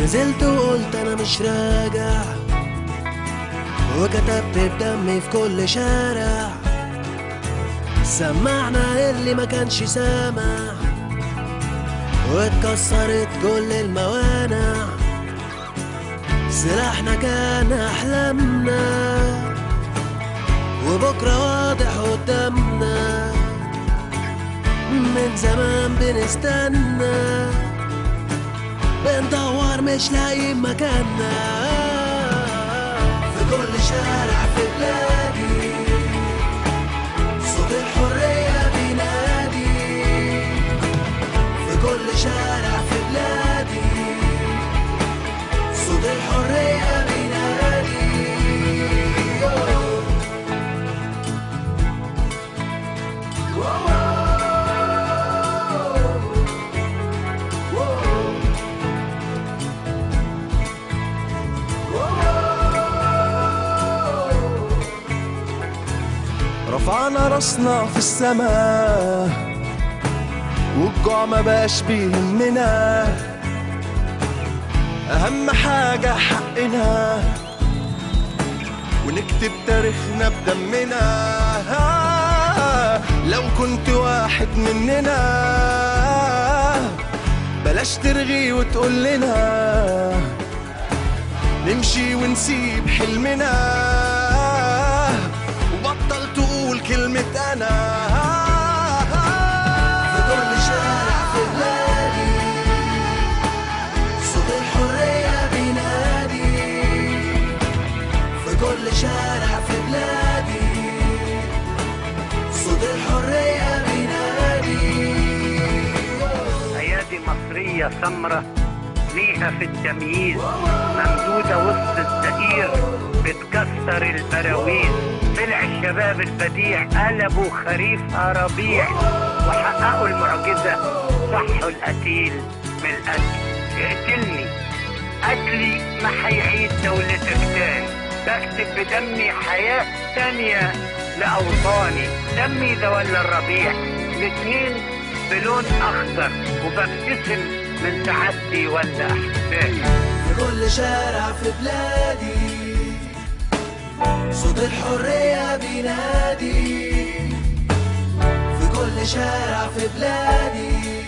نزلت وقلت انا مش راجع، وكتبت بدمي في كل شارع. سمعنا اللي ما كانش سامع، واتكسرت كل الموانع. سلاحنا كان احلامنا، وبكره واضح قدامنا. من زمان بنستنى، بندور مش لاقيين مكاننا. في كل شارع في بلادي صوت الحرية بينادي. في كل شارع في بلادي صوت الحرية بينادي. رفعنا راسنا في السماء، والجوع ما بقاش بيهمنا. اهم حاجة حقنا، ونكتب تاريخنا بدمنا. لو كنت واحد مننا بلاش ترغي وتقول لنا نمشي ونسيب حلمنا، وبطل تقول كلمة أنا. في كل شارع في بلادي صوت الحرية بينادي. في كل شارع في بلادي صوت الحرية بينادي. أيادي مصرية سمرة ليها في التمييز، ممدودة وسط الزئير بتكسر البراويز. طلع الشباب البديع قلبوا خريفها ربيع، وحققوا المعجزة صحوا القتيل من القتل. اقتلني قتلي ما هيعيد دولتك تاني، بكتب بدمي حياة تانية لأوطاني. دمي ده ولا الربيع الاتنين بلون أخضر، وببتسم من تعدي ولا احساسي. في كل شارع في بلادي صوت الحرية بينادي. في كل شارع في بلادي